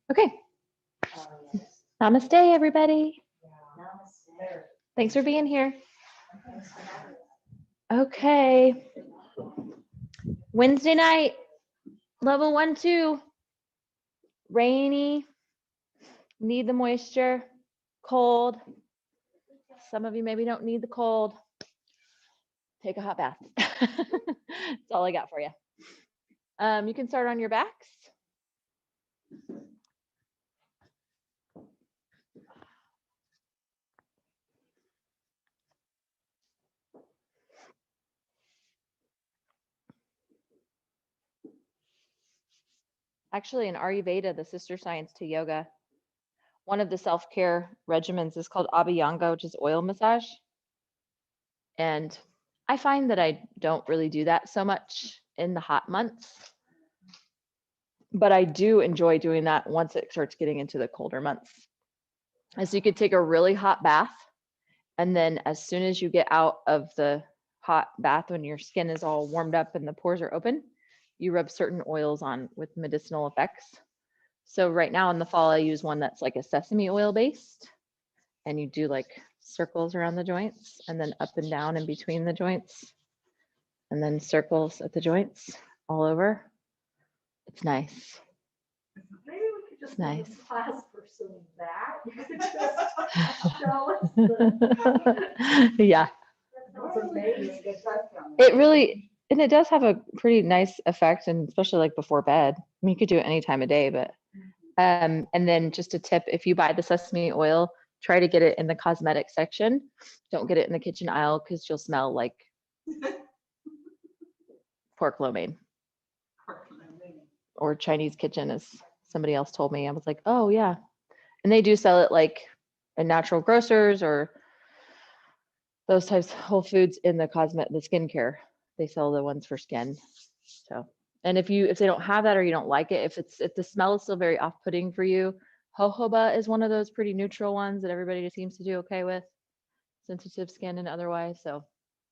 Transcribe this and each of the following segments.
Okay. Namaste, everybody. Thanks for being here. Okay. Wednesday night, level 1, 2. Rainy, need the moisture, cold. Some of you maybe don't need the cold. Take a hot bath. That's all I got for you. You can start on your backs. Actually, in Ayurveda, the sister science to yoga, one of the self-care regimens is called Abhyanga, which is oil massage. And I find that I don't really do that so much in the hot months, but I do enjoy doing that once it starts getting into the colder months. And so you could take a really hot bath, and then as soon as you get out of the hot bath, when your skin is all warmed up and the pores are open, you rub certain oils on with medicinal effects. So right now in the fall, I use one that's like a sesame oil based, and you do like circles around the joints and then up and down in between the joints, and then circles at the joints all over. It's nice. Maybe we could just nice. Class for some of that. You could just show us the. Yeah. That's amazing. It really, and it does have a pretty nice effect, and especially like before bed. I mean, you could do it any time of day, but and then just a tip: if you buy the sesame oil, try to get it in the cosmetic section. Don't get it in the kitchen aisle because you'll smell like pork lo mein or Chinese kitchen, as somebody else told me. I was like, oh yeah, and they do sell it like in natural grocers or those types of Whole Foods in the skincare. They sell the ones for skin. So, and if they don't have that or you don't like it, if the smell is still very off-putting for you, jojoba is one of those pretty neutral ones that everybody seems to do okay with, sensitive skin and otherwise. So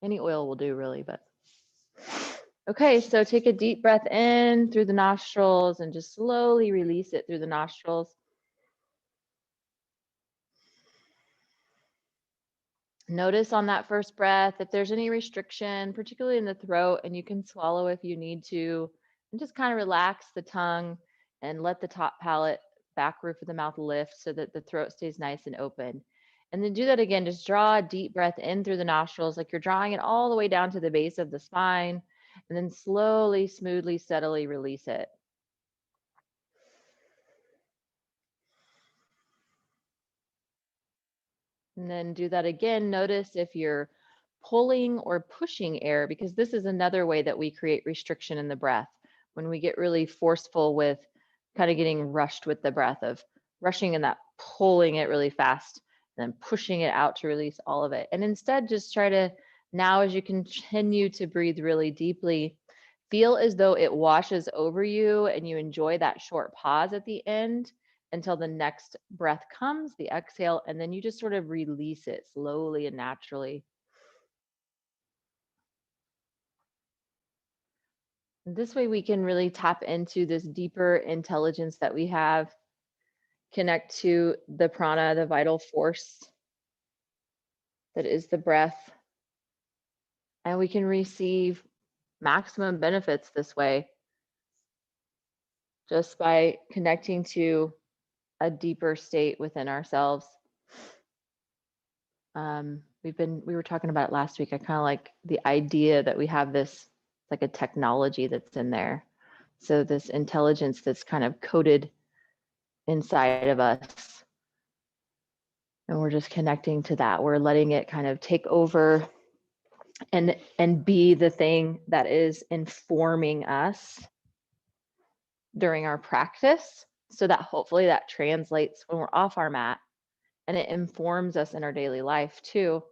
any oil will do really, but okay, so take a deep breath in through the nostrils and just slowly release it through the nostrils. Notice on that first breath if there's any restriction, particularly in the throat, and you can swallow if you need to, and just kind of relax the tongue and let the top palate, back roof of the mouth lift so that the throat stays nice and open. And then do that again. Just draw a deep breath in through the nostrils, like you're drawing it all the way down to the base of the spine, and then slowly, smoothly, steadily release it. And then do that again. Notice if you're pulling or pushing air, because this is another way that we create restriction in the breath. When we get really forceful with kind of getting rushed with the breath, of rushing and that pulling it really fast and then pushing it out to release all of it. And instead, just try to, now as you continue to breathe really deeply, feel as though it washes over you and you enjoy that short pause at the end until the next breath comes, the exhale, and then you just sort of release it slowly and naturally. And this way we can really tap into this deeper intelligence that we have, connect to the prana, the vital force that is the breath, and we can receive maximum benefits this way just by connecting to a deeper state within ourselves. We were talking about it last week. I kind of like the idea that we have this, like a technology that's in there. So this intelligence that's kind of coded inside of us. And we're just connecting to that. We're letting it kind of take over and be the thing that is informing us during our practice, so that hopefully that translates when we're off our mat, and it informs us in our daily life too,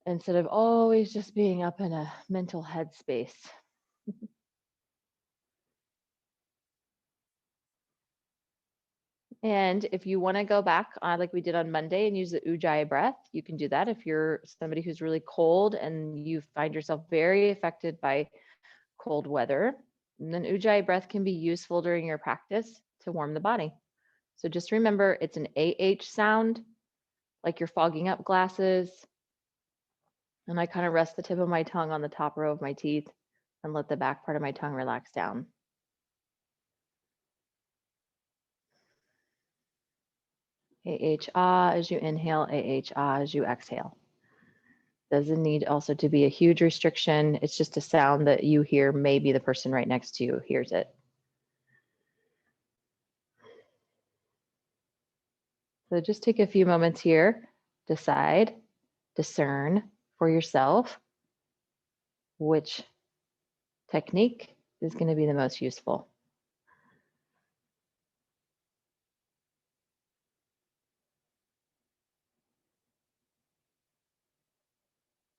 instead of always just being up in a mental headspace. And if you want to go back on like we did on Monday and use the Ujjayi breath, you can do that. If you're somebody who's really cold and you find yourself very affected by cold weather, and then Ujjayi breath can be useful during your practice. to warm the body. So just remember, it's an AH sound, like you're fogging up glasses. And I kind of rest the tip of my tongue on the top row of my teeth and let the back part of my tongue relax down. AH ah as you inhale, AH ah as you exhale. Doesn't need also to be a huge restriction. It's just a sound that you hear. Maybe the person right next to you hears it. So just take a few moments here, decide, discern for yourself which technique is going to be the most useful.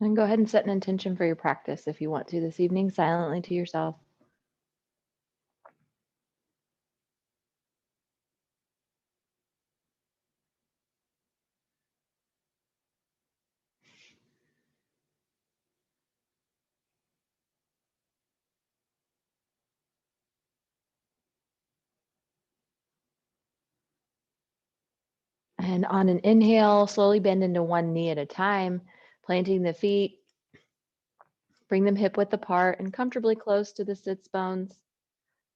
And go ahead and set an intention for your practice if you want to this evening, silently to yourself. And on an inhale, slowly bend into one knee at a time, planting the feet. Bring them hip width apart and comfortably close to the sits bones.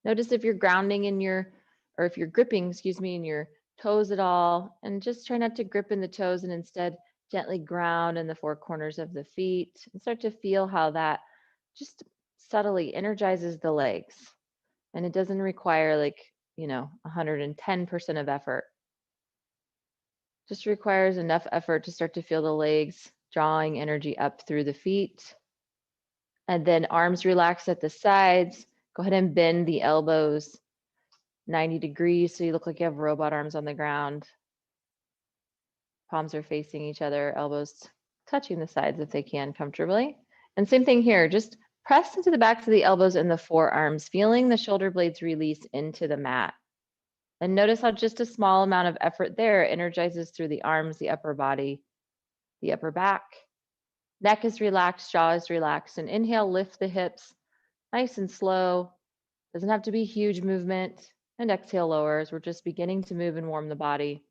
Notice if you're grounding in your, or if you're gripping, excuse me, in your toes at all, and just try not to grip in the toes and instead gently ground in the four corners of the feet and start to feel how that just subtly energizes the legs. And it doesn't require 110% of effort. Just requires enough effort to start to feel the legs drawing energy up through the feet. And then arms relax at the sides. Go ahead and bend the elbows 90 degrees so you look like you have robot arms on the ground. Palms are facing each other, elbows touching the sides if they can comfortably. And same thing here, just press into the backs of the elbows and the forearms, feeling the shoulder blades release into the mat. And notice how just a small amount of effort there energizes through the arms, the upper body, the upper back. Neck is relaxed, jaw is relaxed. And inhale, lift the hips, nice and slow. Doesn't have to be huge movement. And exhale, lowers. We're just beginning to move and warm the body.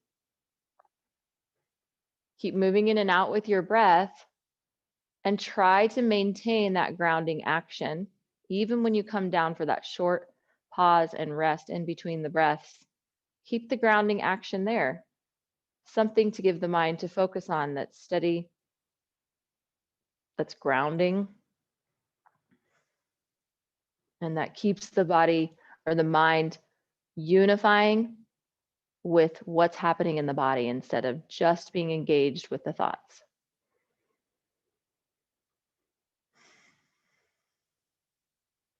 Keep moving in and out with your breath and try to maintain that grounding action, even when you come down for that short pause and rest in between the breaths. Keep the grounding action there. Something to give the mind to focus on that's steady, that's grounding, and that keeps the body or the mind unifying with what's happening in the body instead of just being engaged with the thoughts.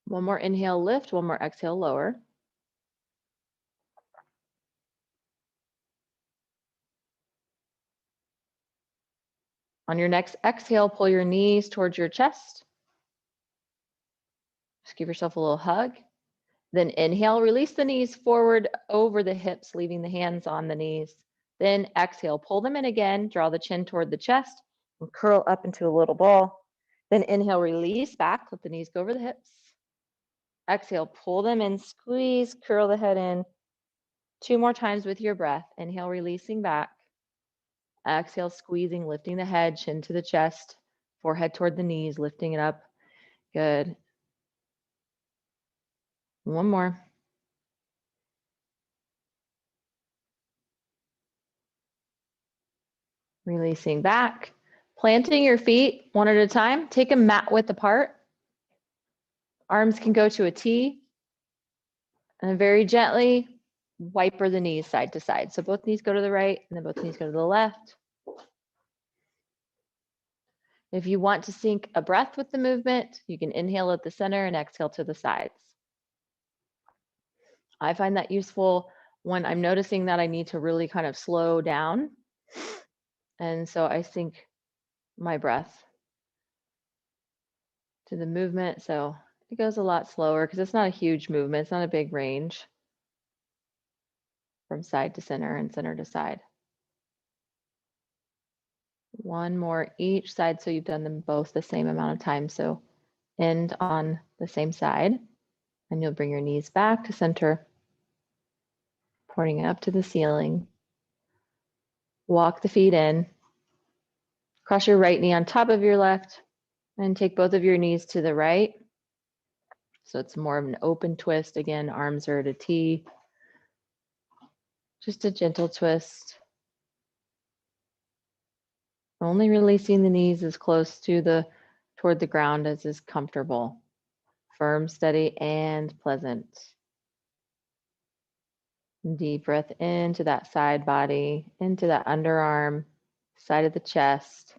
One more inhale, lift, one more exhale, lower. On your next exhale, pull your knees towards your chest. Just give yourself a little hug. Then inhale, release the knees forward over the hips, leaving the hands on the knees. Then exhale, pull them in again, draw the chin toward the chest, and curl up into a little ball. Then inhale, release back, let the knees go over the hips. Exhale, pull them in, squeeze, curl the head in. 2 more times with your breath. Inhale, releasing back. Exhale, squeezing, lifting the head, chin to the chest, forehead toward the knees, lifting it up. Good. One more. Releasing back. Planting your feet one at a time. Take a mat width apart. Arms can go to a T. And very gently wiper the knees side to side. So both knees go to the right and then both knees go to the left. If you want to sync a breath with the movement, you can inhale at the center and exhale to the sides. I find that useful when I'm noticing that I need to really kind of slow down. And so I sync my breath to the movement. So it goes a lot slower because it's not a huge movement. It's not a big range from side to center and center to side. One more each side. So you've done them both the same amount of time. So end on the same side and you'll bring your knees back to center. pointing up to the ceiling. Walk the feet in. Cross your right knee on top of your left and take both of your knees to the right. So it's more of an open twist. Again, arms are at a T. Just a gentle twist. Only releasing the knees as close to toward the ground as is comfortable. Firm, steady, and pleasant. Deep breath into that side body, into that underarm, side of the chest.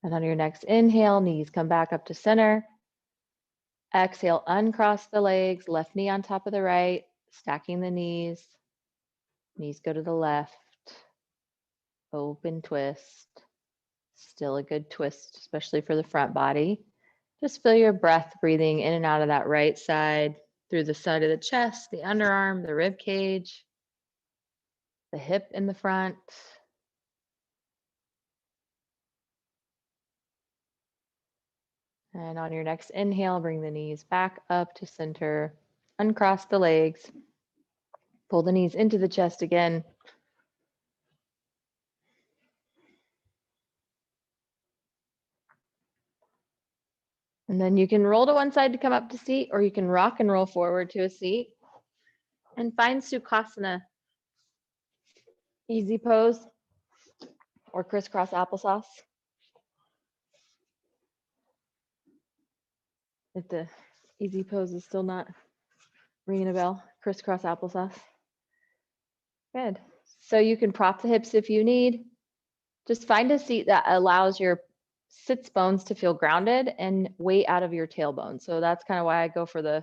And on your next inhale, knees come back up to center. Exhale, uncross the legs, left knee on top of the right, stacking the knees. Knees go to the left. Open twist. Still a good twist, especially for the front body. Just feel your breath breathing in and out of that right side, through the side of the chest, the underarm, the rib cage, the hip in the front. And on your next inhale, bring the knees back up to center. Uncross the legs. Pull the knees into the chest again. And then you can roll to one side to come up to seat, or you can rock and roll forward to a seat. And find Sukhasana, easy pose, or crisscross applesauce. If the easy pose is still not ringing a bell, crisscross applesauce. Good. So you can prop the hips if you need. Just find a seat that allows your sits bones to feel grounded and weight out of your tailbone. So that's kind of why I go for the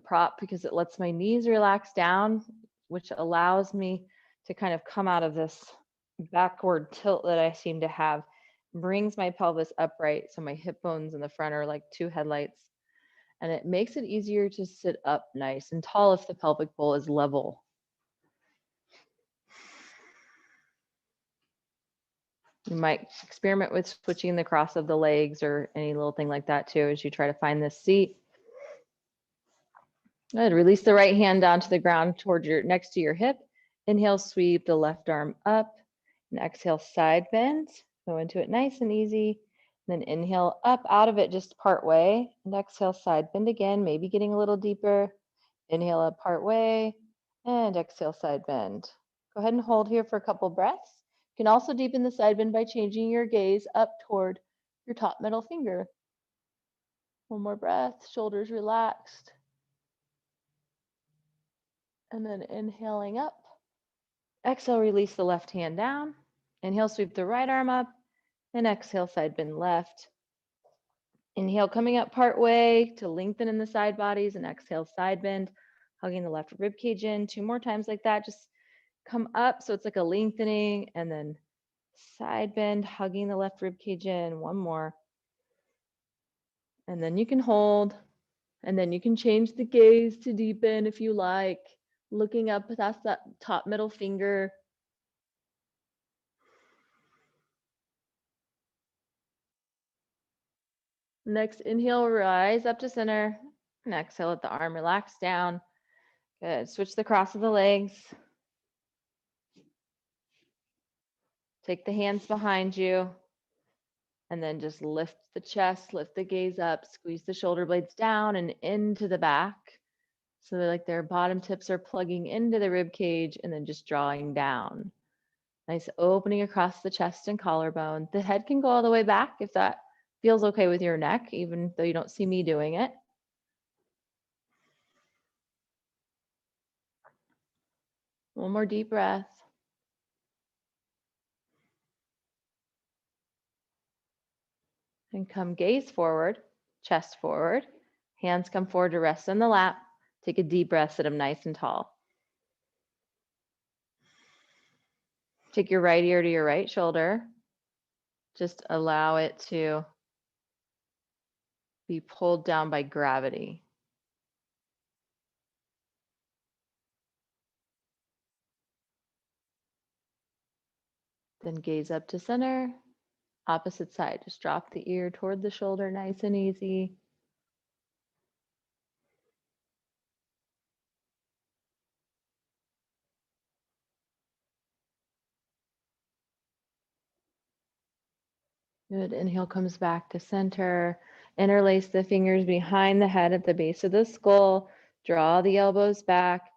prop, because it lets my knees relax down, which allows me to kind of come out of this backward tilt that I seem to have, brings my pelvis upright. So my hip bones in the front are like two headlights, and it makes it easier to sit up nice and tall if the pelvic bowl is level. You might experiment with switching the cross of the legs or any little thing like that too as you try to find this seat. Good. Release the right hand down to the ground toward next to your hip. Inhale, sweep the left arm up, and exhale, side bend. Go into it nice and easy. Then inhale up out of it just part way, and exhale, side bend again, maybe getting a little deeper. Inhale up part way, and exhale, side bend. Go ahead and hold here for a couple breaths. You can also deepen the side bend by changing your gaze up toward your top middle finger. One more breath, shoulders relaxed. And then inhaling up. Exhale, release the left hand down. Inhale, sweep the right arm up. And exhale, side bend left. Inhale, coming up part way to lengthen in the side bodies. And exhale, side bend, hugging the left rib cage in. 2 more times like that. Just come up so it's like a lengthening, and then side bend, hugging the left rib cage in. 1 more. And then you can hold, and then you can change the gaze to deepen if you like, looking up past that top middle finger. Next inhale, rise up to center, and exhale, let the arm relax down. Good. Switch the cross of the legs. Take the hands behind you, and then just lift the chest, lift the gaze up, squeeze the shoulder blades down and into the back. So they're like their bottom tips are plugging into the rib cage and then just drawing down. Nice opening across the chest and collarbone. The head can go all the way back if that feels okay with your neck, even though you don't see me doing it. One more deep breath. And come gaze forward, chest forward. Hands come forward to rest on the lap. Take a deep breath, sit them nice and tall. Take your right ear to your right shoulder. Just allow it to be pulled down by gravity. Then gaze up to center. Opposite side, just drop the ear toward the shoulder, nice and easy. Good. Inhale comes back to center. Interlace the fingers behind the head at the base of the skull. Draw the elbows back.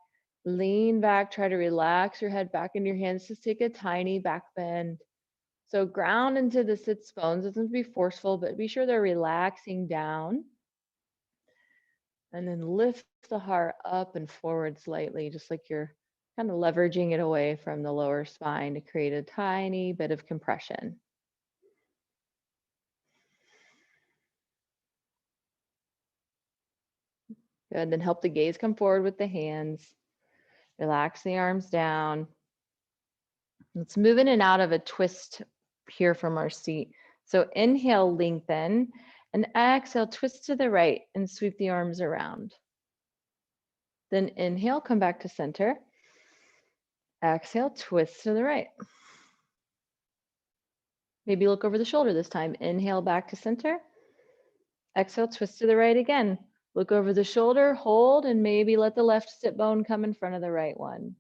Lean back. Try to relax your head back into your hands. Just take a tiny back bend. So ground into the sits bones. Doesn't be forceful, but be sure they're relaxing down. And then lift the heart up and forward slightly, just like you're kind of leveraging it away from the lower spine to create a tiny bit of compression. Good. Then help the gaze come forward with the hands. Relax the arms down. Let's move in and out of a twist here from our seat. So inhale, lengthen, and exhale, twist to the right and sweep the arms around. Then inhale, come back to center. Exhale, twist to the right. Maybe look over the shoulder this time. Inhale, back to center. Exhale, twist to the right again. Look over the shoulder, hold, and maybe let the left sit bone come in front of the right one.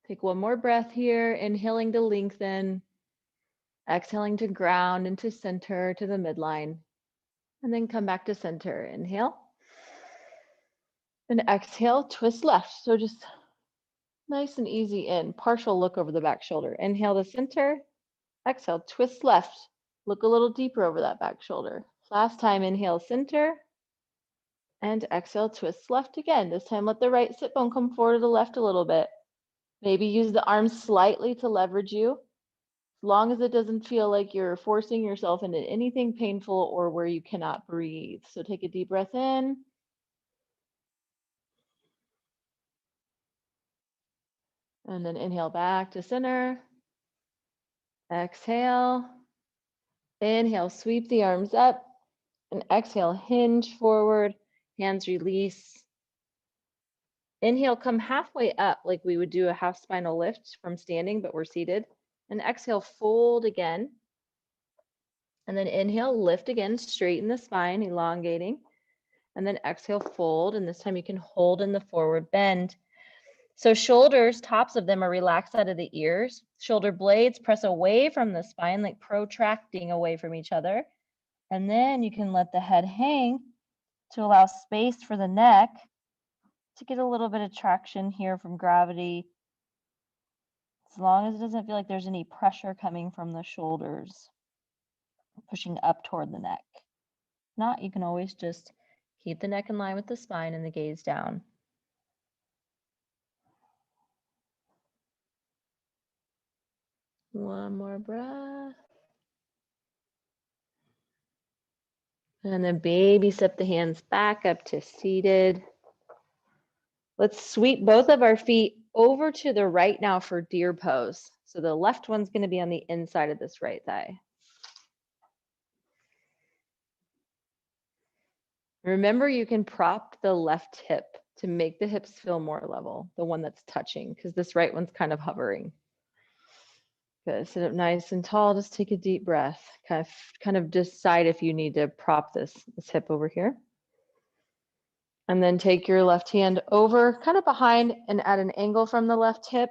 Take one more breath here, inhaling to lengthen, exhaling to ground into center to the midline, and then come back to center. Inhale, and exhale, twist left. So just nice and easy in, partial look over the back shoulder. Inhale to center, exhale, twist left. Look a little deeper over that back shoulder. Last time, inhale, center, and exhale, twist left again. This time, let the right sit bone come forward to the left a little bit. Maybe use the arms slightly to leverage you, as long as it doesn't feel like you're forcing yourself into anything painful or where you cannot breathe. So take a deep breath in. And then inhale back to center. Exhale. Inhale, sweep the arms up. And exhale, hinge forward, hands release. Inhale, come halfway up like we would do a half spinal lift from standing, but we're seated. And exhale, fold again. And then inhale, lift again, straighten the spine, elongating. And then exhale, fold. And this time you can hold in the forward bend. So shoulders, tops of them are relaxed out of the ears. Shoulder blades press away from the spine, like protracting away from each other. And then you can let the head hang to allow space for the neck to get a little bit of traction here from gravity, as long as it doesn't feel like there's any pressure coming from the shoulders, pushing up toward the neck. If not, you can always just keep the neck in line with the spine and the gaze down. One more breath. And then baby step the hands back up to seated. Let's sweep both of our feet over to the right now for deer pose. So the left one's going to be on the inside of this right thigh. Remember, you can prop the left hip to make the hips feel more level, the one that's touching, because this right one's kind of hovering. Good. Sit up nice and tall. Just take a deep breath. Kind of decide if you need to prop this hip over here. And then take your left hand over, kind of behind and at an angle from the left hip.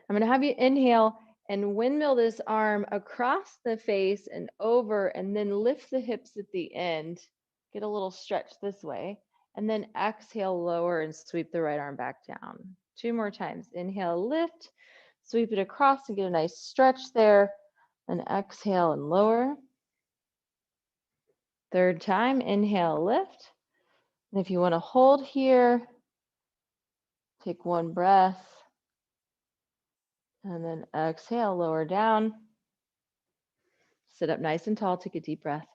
I'm going to have you inhale and windmill this arm across the face and over, and then lift the hips at the end. Get a little stretch this way. And then exhale, lower, and sweep the right arm back down. 2 more times. Inhale, lift, sweep it across and get a nice stretch there. And exhale and lower. 3rd time, inhale, lift. And if you want to hold here, take 1 breath. And then exhale, lower down. Sit up nice and tall, take a deep breath.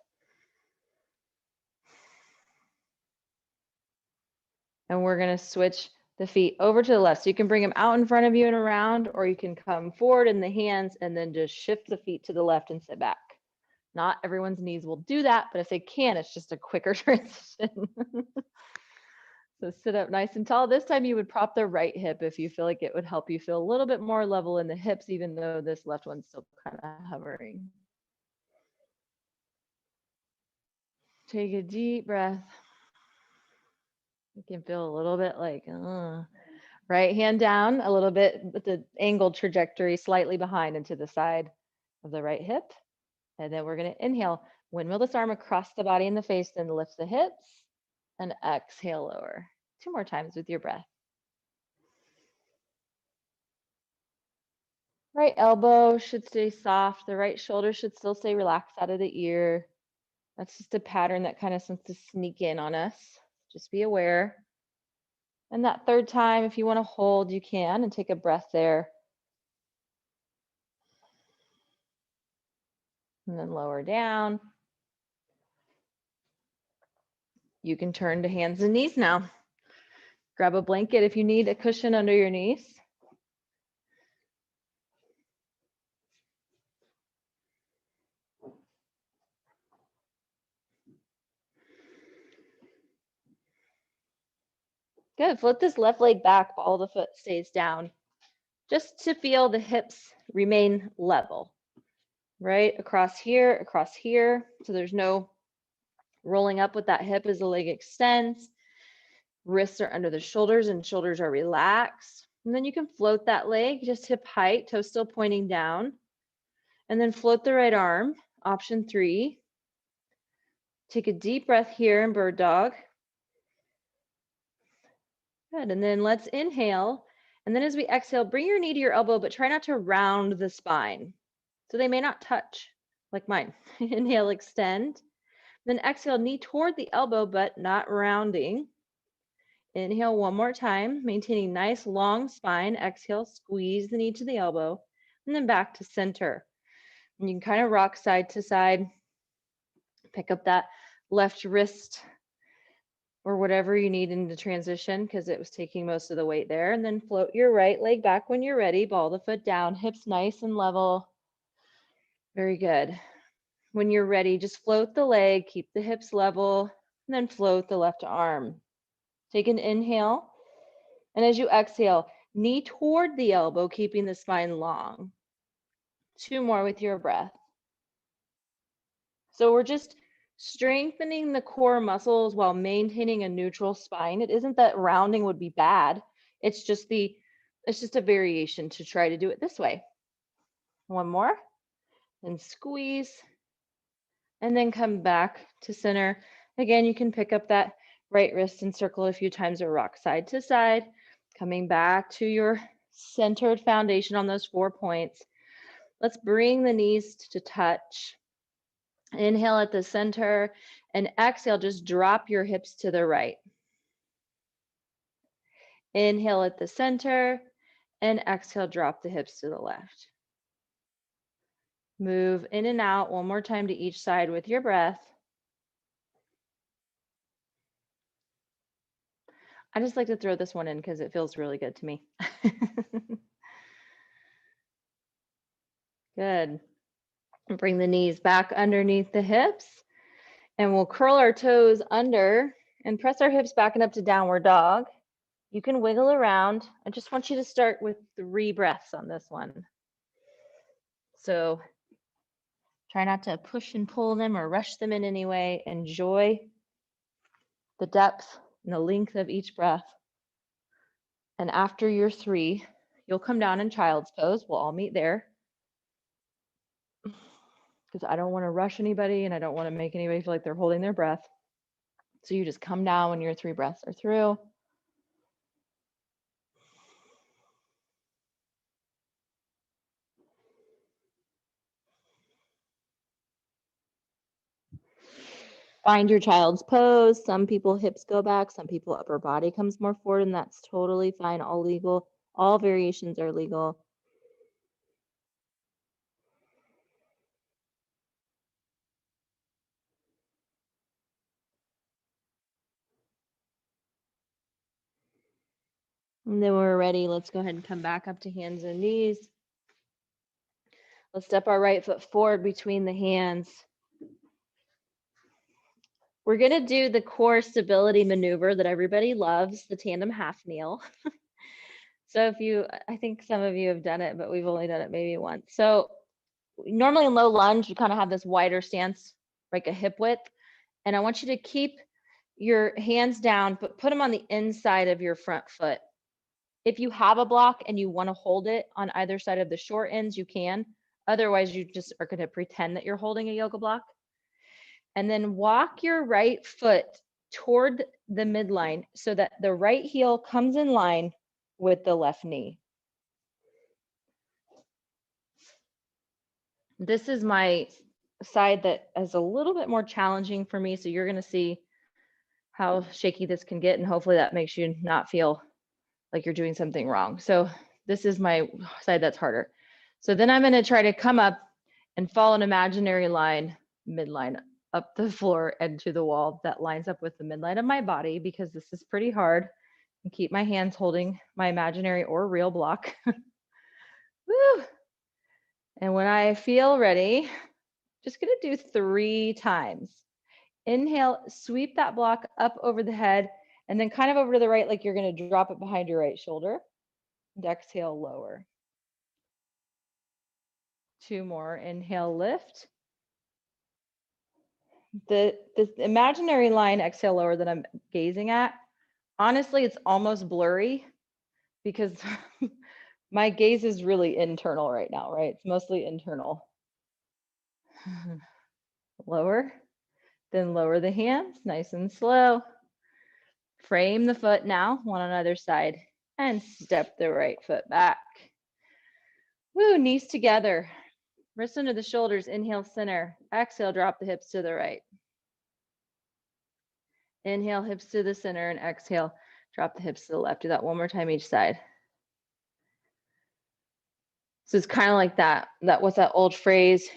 And we're going to switch the feet over to the left. So you can bring them out in front of you and around, or you can come forward in the hands and then just shift the feet to the left and sit back. Not everyone's knees will do that, but if they can, it's just a quicker transition. So sit up nice and tall. This time you would prop the right hip if you feel like it would help you feel a little bit more level in the hips, even though this left one's still kind of hovering. Take a deep breath. You can feel a little bit like Right hand down a little bit with the angled trajectory slightly behind and to the side of the right hip. And then we're going to inhale, windmill this arm across the body and the face, then lift the hips and exhale lower. 2 more times with your breath. Right elbow should stay soft. The right shoulder should still stay relaxed out of the ear. That's just a pattern that kind of seems to sneak in on us. Just be aware. And that third time, if you want to hold, you can, and take a breath there. And then lower down. You can turn to hands and knees now. Grab a blanket if you need a cushion under your knees. Good. Flip this left leg back, ball of the foot stays down. Just to feel the hips remain level. Right? Across here. So there's no rolling up with that hip as the leg extends. Wrists are under the shoulders and shoulders are relaxed. And then you can float that leg, just hip height, toe still pointing down. And then float the right arm, option 3. Take a deep breath here in bird dog. Good, and then let's inhale. And then as we exhale, bring your knee to your elbow, but try not to round the spine. So they may not touch, like mine. Inhale, extend. Then exhale, knee toward the elbow, but not rounding. Inhale one more time, maintaining nice long spine. Exhale, squeeze the knee to the elbow, and then back to center. And you can kind of rock side to side. Pick up that left wrist or whatever you need in the transition because it was taking most of the weight there. And then float your right leg back when you're ready. Ball the foot down, hips nice and level. Very good. When you're ready, just float the leg, keep the hips level, and then float the left arm. Take an inhale. And as you exhale, knee toward the elbow, keeping the spine long. 2 more with your breath. So we're just strengthening the core muscles while maintaining a neutral spine. It isn't that rounding would be bad. It's just a variation to try to do it this way. 1 more, and squeeze, and then come back to center. Again, you can pick up that right wrist and circle a few times or rock side to side, coming back to your centered foundation on those 4 points. Let's bring the knees to touch. Inhale at the center and exhale, just drop your hips to the right. Inhale at the center and exhale, drop the hips to the left. Move in and out 1 more time to each side with your breath. I just like to throw this one in because it feels really good to me. Good. And bring the knees back underneath the hips. And we'll curl our toes under and press our hips back and up to downward dog. You can wiggle around. I just want you to start with 3 breaths on this one. So try not to push and pull them or rush them in any way. Enjoy the depth and the length of each breath. And after your 3, you'll come down in child's pose. We'll all meet there. Because I don't want to rush anybody and I don't want to make anybody feel like they're holding their breath. So you just come down when your 3 breaths are through. Find your child's pose. Some people hips go back, some people upper body comes more forward, and that's totally fine. All legal. All variations are legal. And then when we're ready, let's go ahead and come back up to hands and knees. Let's step our right foot forward between the hands. We're going to do the core stability maneuver that everybody loves, the tandem half kneel. So I think some of you have done it, but we've only done it maybe once. So normally in low lunge, you kind of have this wider stance, like a hip width. And I want you to keep your hands down, but put them on the inside of your front foot. If you have a block and you want to hold it on either side of the short ends, you can. Otherwise, you just are going to pretend that you're holding a yoga block. And then walk your right foot toward the midline so that the right heel comes in line with the left knee. This is my side that is a little bit more challenging for me. So you're going to see how shaky this can get. And hopefully that makes you not feel like you're doing something wrong. So this is my side that's harder. So then I'm going to try to come up and follow an imaginary line, midline, up the floor and to the wall that lines up with the midline of my body, because this is pretty hard. And keep my hands holding my imaginary or real block. Woo! And when I feel ready, just going to do 3 times. Inhale, sweep that block up over the head and then kind of over to the right, like you're going to drop it behind your right shoulder. And exhale, lower. 2 more. Inhale, lift. The imaginary line, exhale, lower, that I'm gazing at, honestly, it's almost blurry because my gaze is really internal right now, right? It's mostly internal. Lower, then lower the hands, nice and slow. Frame the foot now, one on either side, and step the right foot back. Woo, knees together. Wrists under the shoulders, inhale, center. Exhale, drop the hips to the right. Inhale, hips to the center, and exhale, drop the hips to the left. Do that one more time each side. So it's kind of like that what's that old phrase?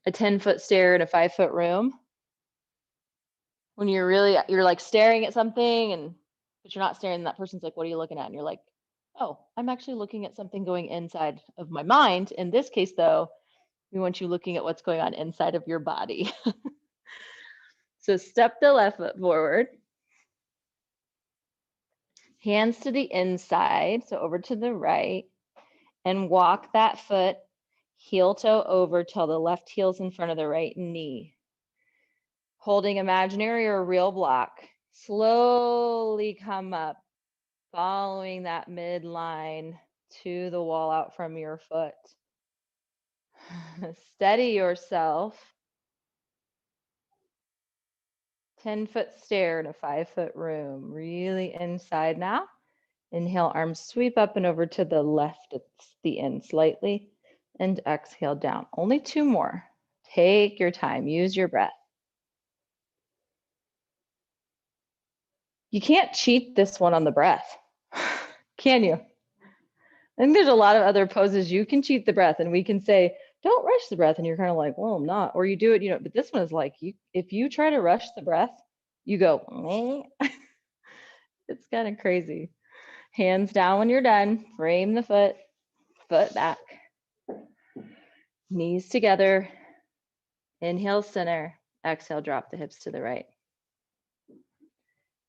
A 10-foot stare in a 5-foot room. When you're like staring at something but you're not staring, that person's like, what are you looking at? And you're like, oh, I'm actually looking at something going inside of my mind. In this case, though, we want you looking at what's going on inside of your body. So step the left foot forward. Hands to the inside, so over to the right. And walk that foot heel toe over till the left heel's in front of the right knee. Holding imaginary or real block. Slowly come up, following that midline to the wall out from your foot. Steady yourself. 10-foot stare in a 5-foot room. Really inside now. Inhale, arms sweep up and over to the left at the end slightly. And exhale down. Only 2 more. Take your time. Use your breath. You can't cheat this one on the breath, can you? I think there's a lot of other poses you can cheat the breath, and we can say, don't rush the breath, and you're kind of like, well, I'm not. Or you do it, but this one is like, if you try to rush the breath, you go, it's kind of crazy. Hands down when you're done. Frame the foot back. Knees together. Inhale, center. Exhale, drop the hips to the right.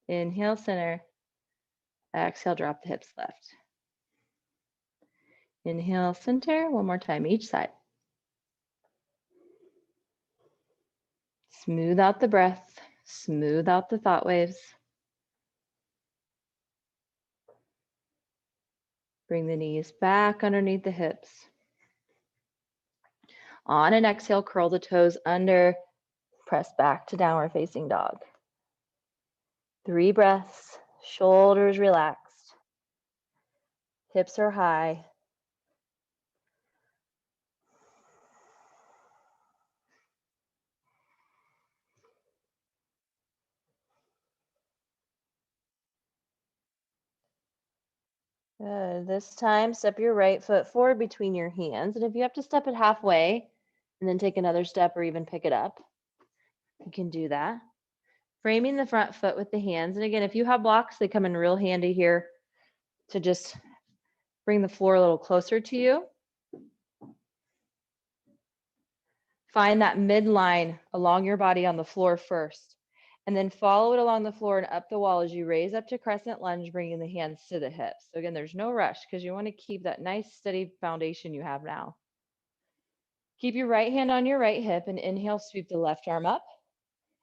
Inhale, center. Exhale, drop the hips left. Inhale, center. One more time, each side. Smooth out the breath. Smooth out the thought waves. Bring the knees back underneath the hips. On an exhale, curl the toes under. Press back to downward facing dog. 3 breaths. Shoulders relaxed. Hips are high. Good. This time, step your right foot forward between your hands. And if you have to step it halfway and then take another step or even pick it up, you can do that. Framing the front foot with the hands. And again, if you have blocks, they come in real handy here to just bring the floor a little closer to you. Find that midline along your body on the floor first, and then follow it along the floor and up the wall as you raise up to crescent lunge, bringing the hands to the hips. So again, there's no rush because you want to keep that nice steady foundation you have now. Keep your right hand on your right hip and inhale, sweep the left arm up,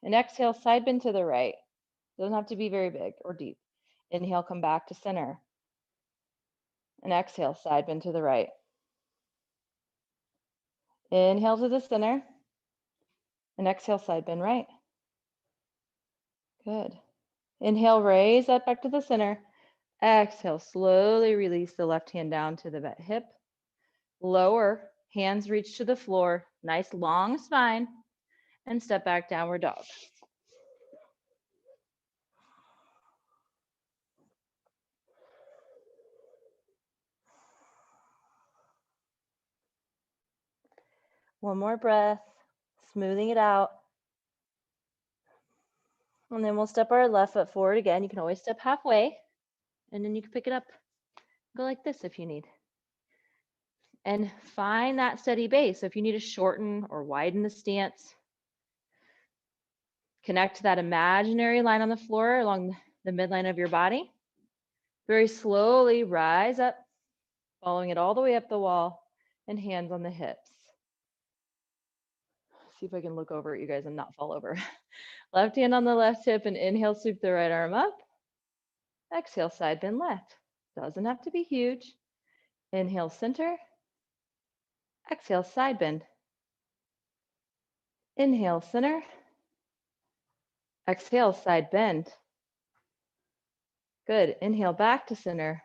and exhale, side bend to the right. Doesn't have to be very big or deep. Inhale, come back to center. And exhale, side bend to the right. Inhale to the center. And exhale, side bend right. Good. Inhale, raise up back to the center. Exhale, slowly release the left hand down to the hip. Lower, hands reach to the floor. Nice long spine. And step back, downward dog. One more breath, smoothing it out. And then we'll step our left foot forward again. You can always step halfway, and then you can pick it up. Go like this if you need. And find that steady base. So if you need to shorten or widen the stance, connect to that imaginary line on the floor along the midline of your body. Very slowly rise up, following it all the way up the wall, and hands on the hips. See if I can look over at you guys and not fall over. Left hand on the left hip, and inhale, sweep the right arm up. Exhale, side bend left. Doesn't have to be huge. Inhale, center. Exhale, side bend. Inhale, center. Exhale, side bend. Good. Inhale, back to center.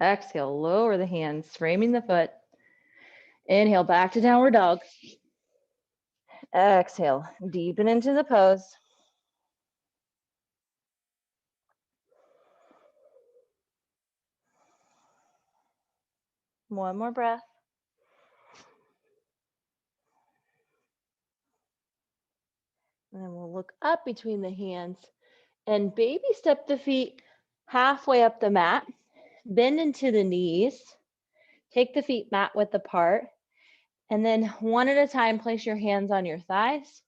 Exhale, lower the hands, framing the foot. Inhale, back to downward dog. Exhale, deepen into the pose. One more breath. And then we'll look up between the hands and baby step the feet halfway up the mat. Bend into the knees. Take the feet mat width apart. And then one at a time, place your hands on your thighs.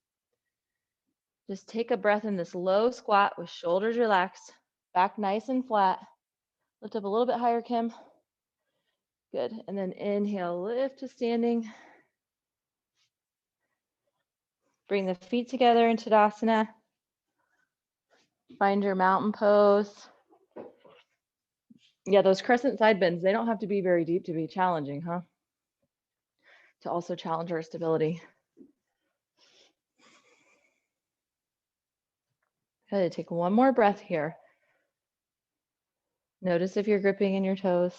Just take a breath in this low squat with shoulders relaxed, back nice and flat. Lift up a little bit higher, Kim. Good. And then inhale, lift to standing. Bring the feet together in Tadasana. Find your mountain pose. Yeah, those crescent side bends, they don't have to be very deep to be challenging, huh? To also challenge our stability. Good. Take one more breath here. Notice if you're gripping in your toes.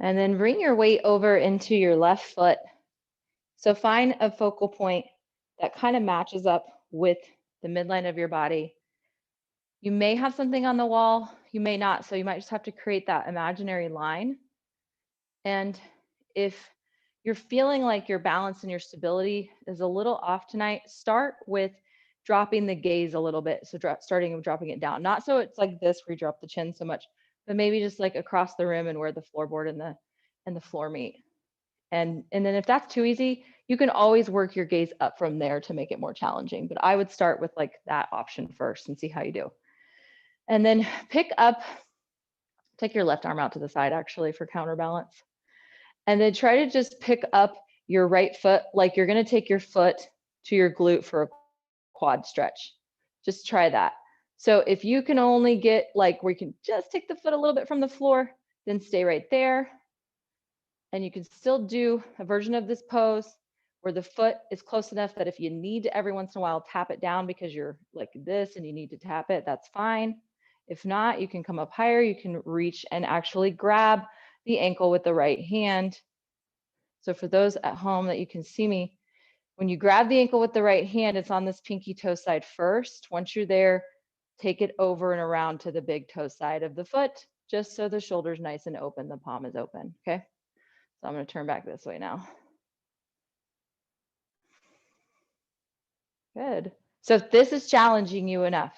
And then bring your weight over into your left foot. So find a focal point that kind of matches up with the midline of your body. You may have something on the wall, you may not. So you might just have to create that imaginary line. And if you're feeling like your balance and your stability is a little off tonight, start with dropping the gaze a little bit. So starting with dropping it down, not so it's like this where you drop the chin so much, but maybe just like across the rim and where the floorboard and the floor meet. And then if that's too easy, you can always work your gaze up from there to make it more challenging. But I would start with like that option first and see how you do. And then pick up, take your left arm out to the side actually for counterbalance. And then try to just pick up your right foot like you're going to take your foot to your glute for a quad stretch. Just try that. So if you can only get like where you can just take the foot a little bit from the floor, then stay right there. And you can still do a version of this pose where the foot is close enough that if you need to every once in a while tap it down because you're like this and you need to tap it, that's fine. If not, you can come up higher. You can reach and actually grab the ankle with the right hand. So for those at home that you can see me, when you grab the ankle with the right hand, it's on this pinky toe side first. Once you're there, take it over and around to the big toe side of the foot, just so the shoulder's nice and open, the palm is open, okay? So I'm gonna turn back this way now. Good. So if this is challenging you enough,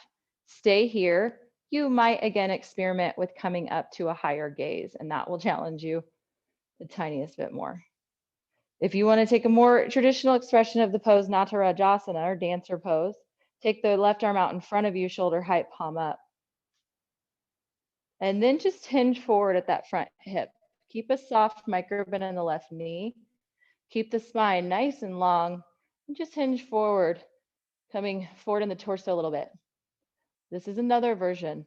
stay here. You might again experiment with coming up to a higher gaze, and that will challenge you the tiniest bit more. If you want to take a more traditional expression of the pose, Natarajasana or dancer pose, take the left arm out in front of you, shoulder height, palm up. And then just hinge forward at that front hip. Keep a soft micro bend in the left knee. Keep the spine nice and long, and just hinge forward, coming forward in the torso a little bit. This is another version.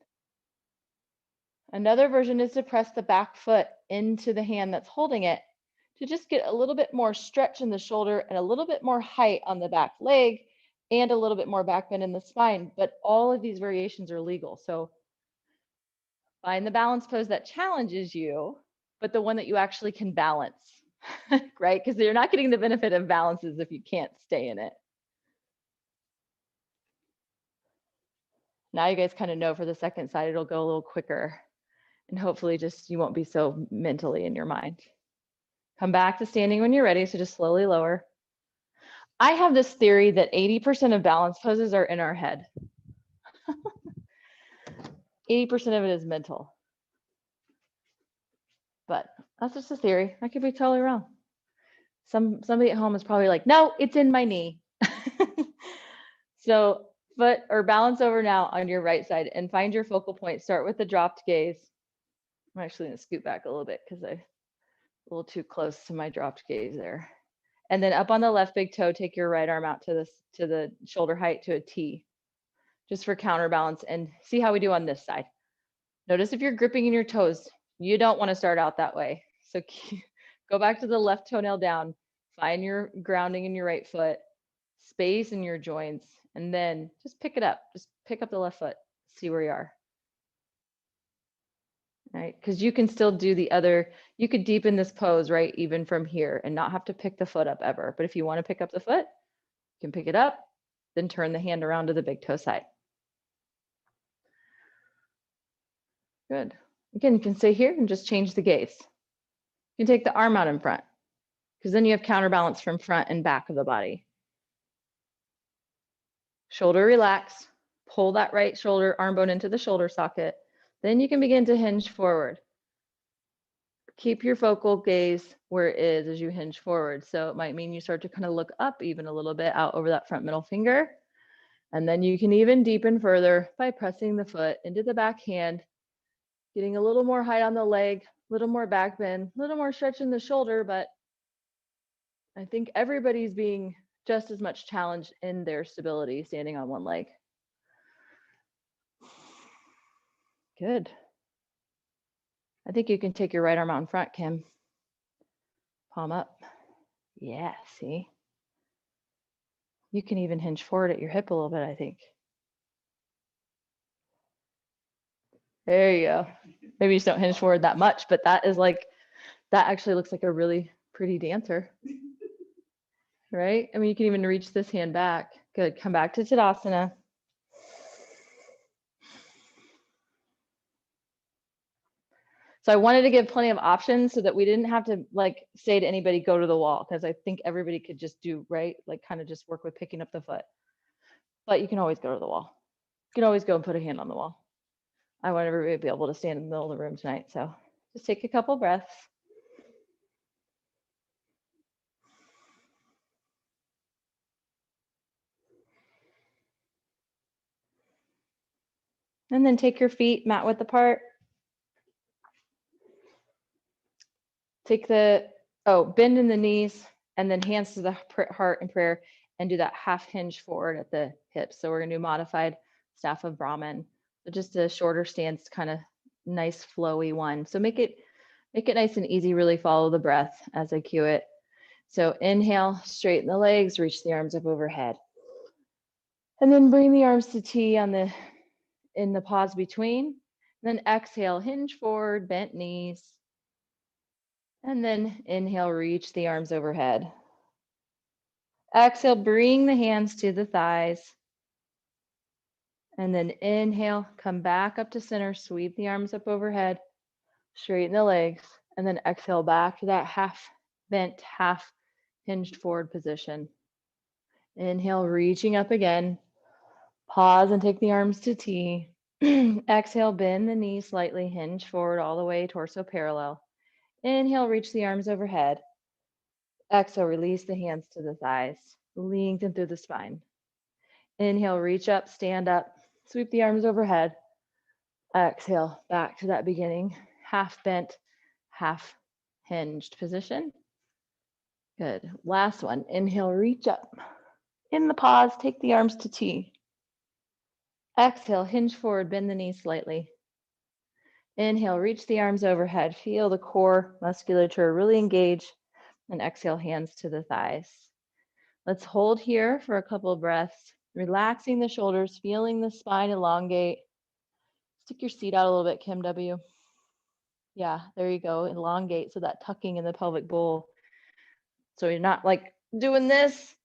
Another version is to press the back foot into the hand that's holding it to just get a little bit more stretch in the shoulder and a little bit more height on the back leg and a little bit more back bend in the spine. But all of these variations are legal. So find the balance pose that challenges you, but the one that you actually can balance, right? Because you're not getting the benefit of balances if you can't stay in it. Now you guys kind of know for the second side, it'll go a little quicker. And hopefully just you won't be so mentally in your mind. Come back to standing when you're ready. So just slowly lower. I have this theory that 80% of balance poses are in our head. 80% of it is mental. But that's just a theory. I could be totally wrong. Somebody at home is probably like, no, it's in my knee. So foot or balance over now on your right side and find your focal point. Start with the dropped gaze. I'm actually going to scoot back a little bit because I'm a little too close to my dropped gaze there. And then up on the left big toe, take your right arm out to the shoulder height to a T, just for counterbalance, and see how we do on this side. Notice if you're gripping in your toes, you don't want to start out that way. So go back to the left toenail down, find your grounding in your right foot, space in your joints, and then just pick it up. Just pick up the left foot, see where you are. Right? Because you can still do the other, you could deepen this pose, right, even from here and not have to pick the foot up ever. But if you want to pick up the foot, you can pick it up, then turn the hand around to the big toe side. Good. Again, you can stay here and just change the gaze. You can take the arm out in front because then you have counterbalance from front and back of the body. Shoulder relax, pull that right shoulder arm bone into the shoulder socket. Then you can begin to hinge forward. Keep your focal gaze where it is as you hinge forward. So it might mean you start to kind of look up even a little bit out over that front middle finger. And then you can even deepen further by pressing the foot into the back hand, getting a little more height on the leg, a little more back bend, a little more stretch in the shoulder, but I think everybody's being just as much challenged in their stability standing on one leg. Good. I think you can take your right arm out in front, Kim. Palm up. Yeah, see? You can even hinge forward at your hip a little bit, I think. There you go. Maybe you just don't hinge forward that much, but that is like, that actually looks like a really pretty dancer. Right? I mean, you can even reach this hand back. Good. Come back to Tadasana. So I wanted to give plenty of options so that we didn't have to like say to anybody, go to the wall, because I think everybody could just do, right? Like kind of just work with picking up the foot. But you can always go to the wall. You can always go and put a hand on the wall. I want everybody to be able to stand in the middle of the room tonight. So just take a couple breaths. And then take your feet mat width apart. Take the, bend in the knees and then hands to the heart in prayer and do that half hinge forward at the hips. So we're gonna do modified staff of Brahman. So just a shorter stance, kind of nice flowy one. So make it nice and easy, really follow the breath as I cue it. So inhale, straighten the legs, reach the arms up overhead. And then bring the arms to T in the pause between. Then exhale, hinge forward, bent knees. And then inhale, reach the arms overhead. Exhale, bring the hands to the thighs. And then inhale, come back up to center, sweep the arms up overhead, straighten the legs, and then exhale back to that half bent, half hinged forward position. Inhale, reaching up again. Pause and take the arms to T. Exhale, bend the knees slightly, hinge forward all the way, torso parallel. Inhale, reach the arms overhead. Exhale, release the hands to the thighs, lengthen through the spine. Inhale, reach up, stand up, sweep the arms overhead. Exhale, back to that beginning, half bent, half hinged position. Good. Last one. Inhale, reach up. In the pause, take the arms to T. Exhale, hinge forward, bend the knees slightly. Inhale, reach the arms overhead. Feel the core musculature really engage. And exhale, hands to the thighs. Let's hold here for a couple of breaths, relaxing the shoulders, feeling the spine elongate. Stick your seat out a little bit, Kim W. Yeah, there you go. Elongate. So that tucking in the pelvic bowl. So you're not like doing this,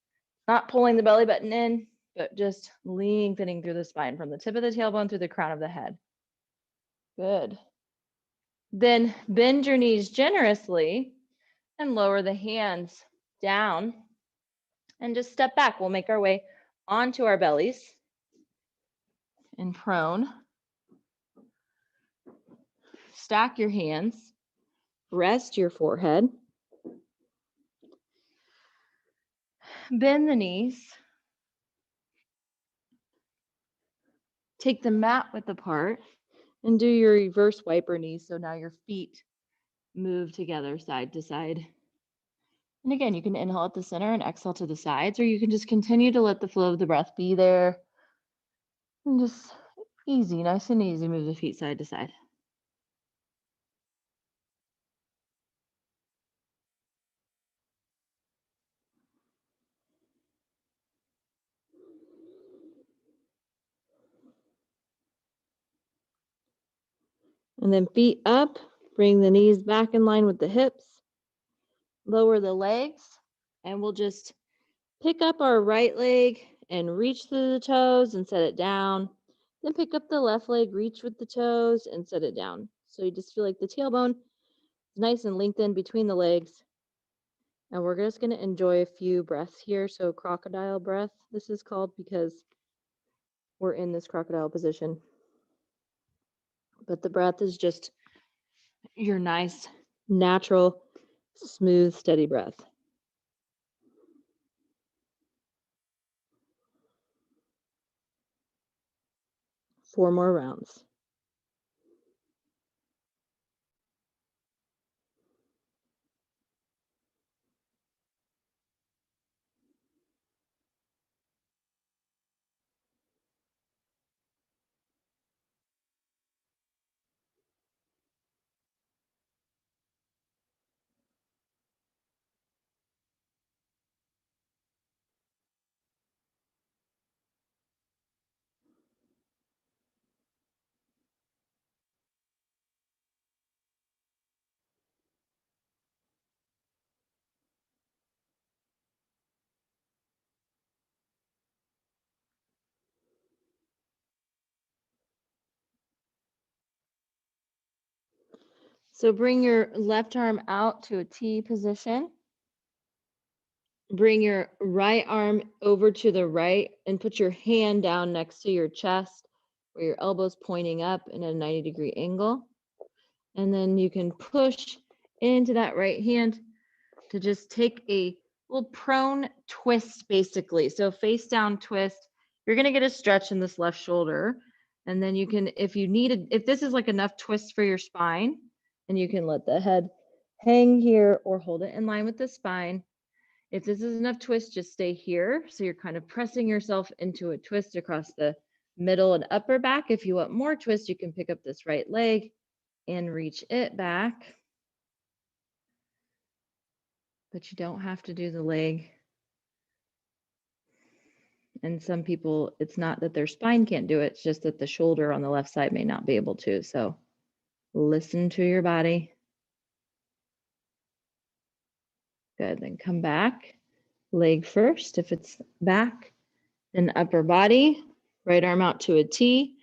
not pulling the belly button in, but just lengthening through the spine from the tip of the tailbone through the crown of the head. Good. Then bend your knees generously and lower the hands down and just step back. We'll make our way onto our bellies in prone. Stack your hands, rest your forehead, bend the knees, take the mat width apart, and do your reverse wiper knees. So now your feet move together side to side. And again, you can inhale at the center and exhale to the sides, or you can just continue to let the flow of the breath be there. And just easy, nice and easy, move the feet side to side. And then feet up, bring the knees back in line with the hips, lower the legs, and we'll just pick up our right leg and reach through the toes and set it down. Then pick up the left leg, reach with the toes and set it down. So you just feel like the tailbone is nice and lengthened between the legs. And we're just going to enjoy a few breaths here. So crocodile breath, this is called because we're in this crocodile position. But the breath is just your nice, natural, smooth, steady breath. Four more rounds. So bring your left arm out to a T position. Bring your right arm over to the right and put your hand down next to your chest where your elbow's pointing up in a 90-degree angle. And then you can push into that right hand to just take a little prone twist, basically. So face down twist. You're going to get a stretch in this left shoulder. And then you can, if you need, if this is like enough twist for your spine, and you can let the head hang here or hold it in line with the spine. If this is enough twist, just stay here. So you're kind of pressing yourself into a twist across the middle and upper back. If you want more twist, you can pick up this right leg and reach it back. But you don't have to do the leg. And some people, it's not that their spine can't do it, it's just that the shoulder on the left side may not be able to. So listen to your body. Good, then come back. Leg first, if it's back, then upper body, right arm out to a T.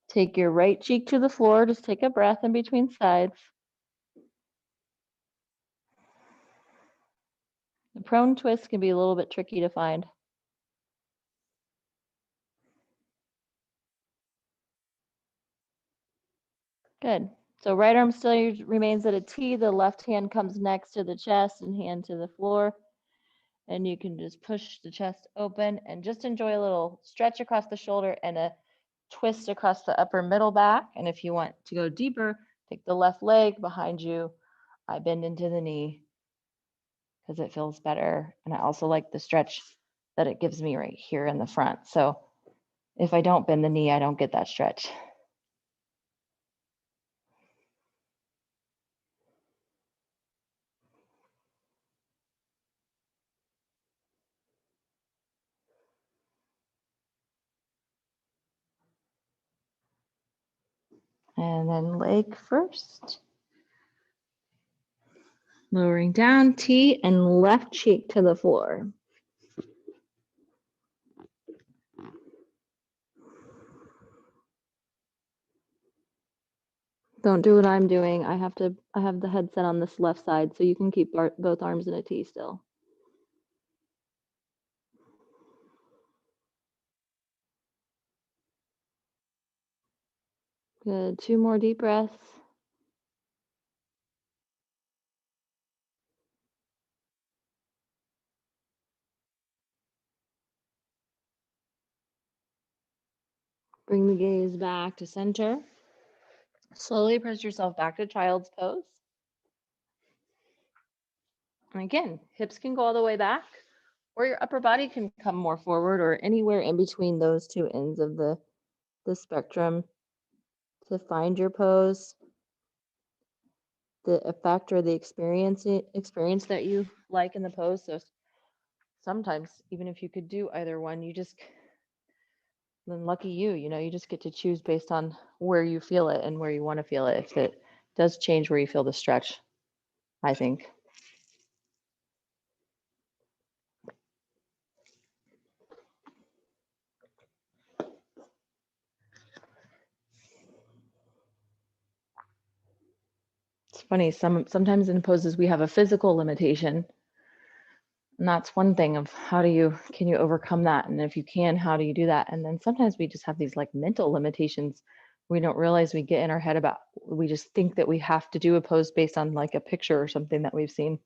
Take your right cheek to the floor. Just take a breath in between sides. The prone twist can be a little bit tricky to find. Good. So right arm still remains at a T. The left hand comes next to the chest and hand to the floor. And you can just push the chest open and just enjoy a little stretch across the shoulder and a twist across the upper middle back. And if you want to go deeper, take the left leg behind you. I bend into the knee because it feels better. And I also like the stretch that it gives me right here in the front. So if I don't bend the knee, I don't get that stretch. And then leg first. Lowering down, T, and left cheek to the floor. Don't do what I'm doing. I have the headset on this left side, so you can keep both arms in a T still. Good. 2 more deep breaths. Bring the gaze back to center. Slowly press yourself back to child's pose. And again, hips can go all the way back, or your upper body can come more forward, or anywhere in between those two ends of the spectrum to find your pose, the effect or the experience that you like in the pose. So sometimes, even if you could do either one, then lucky you, you just get to choose based on where you feel it and where you want to feel it. If it does change where you feel the stretch, I think. It's funny, sometimes in poses we have a physical limitation. And that's one thing of can you overcome that? And if you can, how do you do that? And then sometimes we just have these like mental limitations. We don't realize we get in our head about, we just think that we have to do a pose based on like a picture or something that we've seen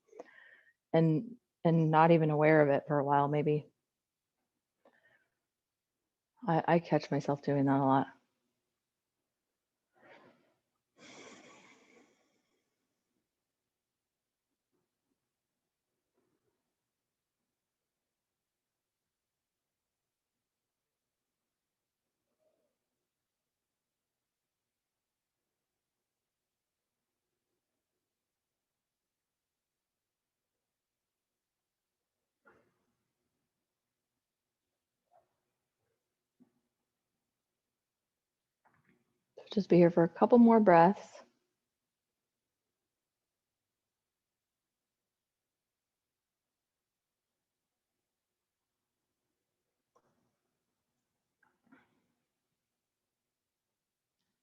and not even aware of it for a while, maybe. I catch myself doing that a lot. Just be here for a couple more breaths.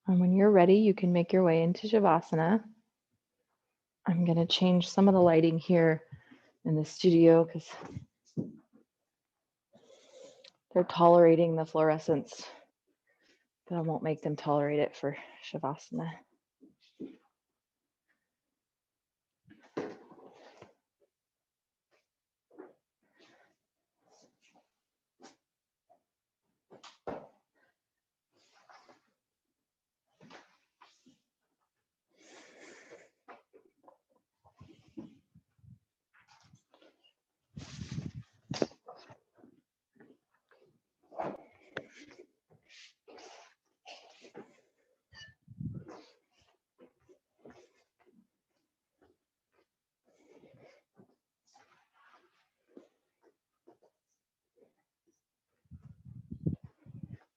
And when you're ready, you can make your way into Shavasana. I'm going to change some of the lighting here in the studio because they're tolerating the fluorescence, but I won't make them tolerate it for Shavasana.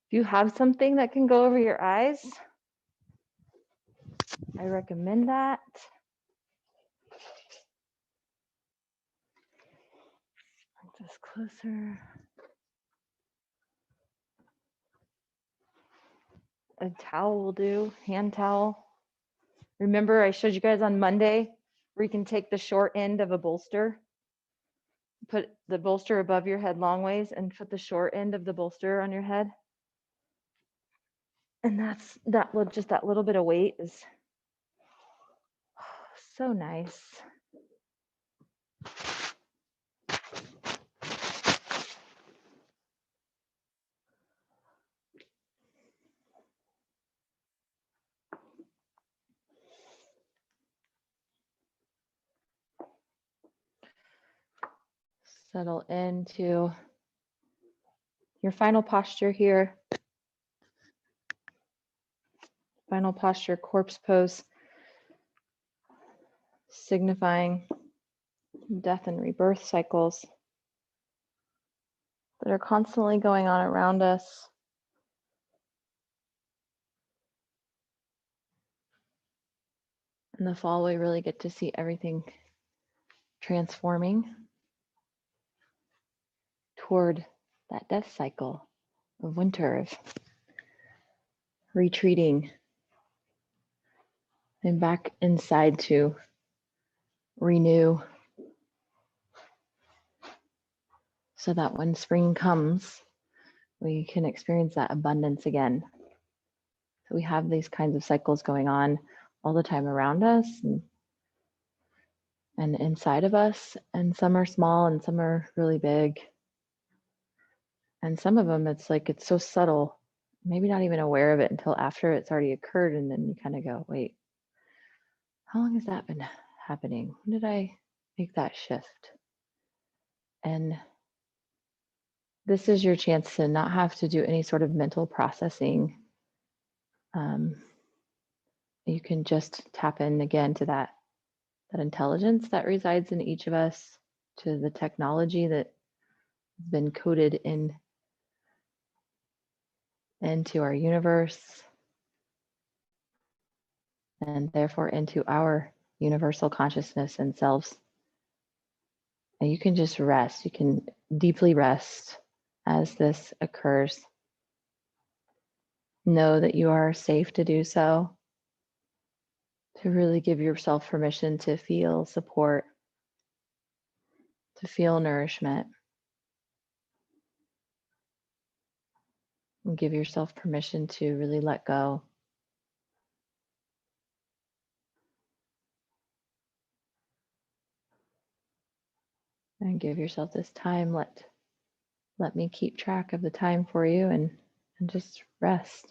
If you have something that can go over your eyes, I recommend that. Just closer. A towel will do, hand towel. Remember I showed you guys on Monday where you can take the short end of a bolster, put the bolster above your head long ways and put the short end of the bolster on your head. And just that little bit of weight is so nice. Settle into your final posture here. Final posture, corpse pose, signifying death and rebirth cycles that are constantly going on around us. In the fall, we really get to see everything transforming toward that death cycle of winter, of retreating and back inside to renew, so that when spring comes, we can experience that abundance again. So we have these kinds of cycles going on all the time around us and inside of us. And some are small and some are really big. And some of them, it's like it's so subtle, maybe not even aware of it until after it's already occurred. And then you kind of go, wait, how long has that been happening? When did I make that shift? And this is your chance to not have to do any sort of mental processing. You can just tap in again to that intelligence that resides in each of us, to the technology that has been coded into our universe, and therefore into our universal consciousness and selves. And you can just rest. You can deeply rest as this occurs. Know that you are safe to do so, to really give yourself permission to feel support, to feel nourishment, and give yourself permission to really let go. And give yourself this time. Let me keep track of the time for you, and just rest.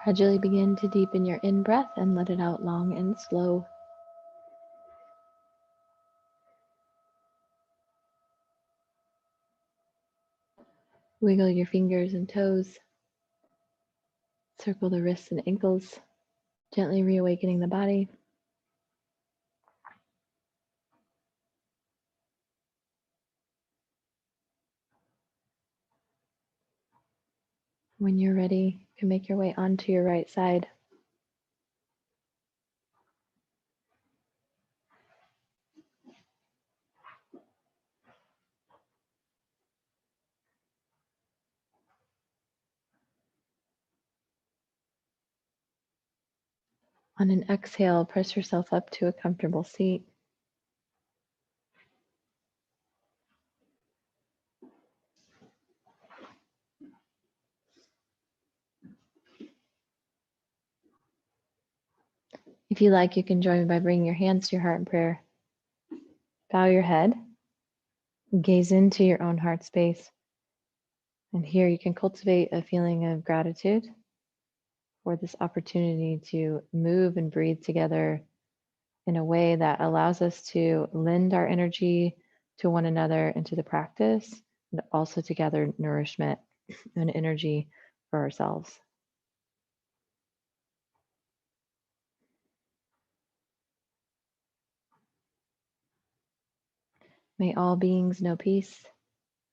Gradually begin to deepen your in breath and let it out long and slow. Wiggle your fingers and toes. Circle the wrists and ankles, gently reawakening the body. When you're ready, you can make your way onto your right side. On an exhale, press yourself up to a comfortable seat. If you like, you can join me by bringing your hands to your heart in prayer. Bow your head, gaze into your own heart space. And here you can cultivate a feeling of gratitude for this opportunity to move and breathe together in a way that allows us to lend our energy to one another and to the practice, and also to gather nourishment and energy for ourselves. May all beings know peace.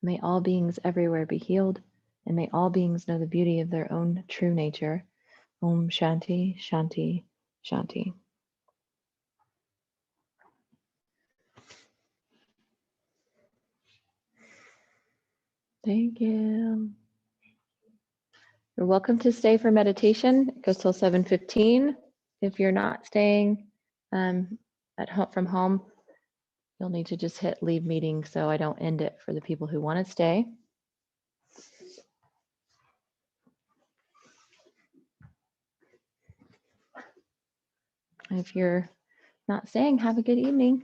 May all beings everywhere be healed. And may all beings know the beauty of their own true nature. Om Shanti, Shanti, Shanti. Thank you. You're welcome to stay for meditation. It goes till 7:15. If you're not staying at home from home, you'll need to just hit leave meeting so I don't end it for the people who want to stay. If you're not staying, have a good evening.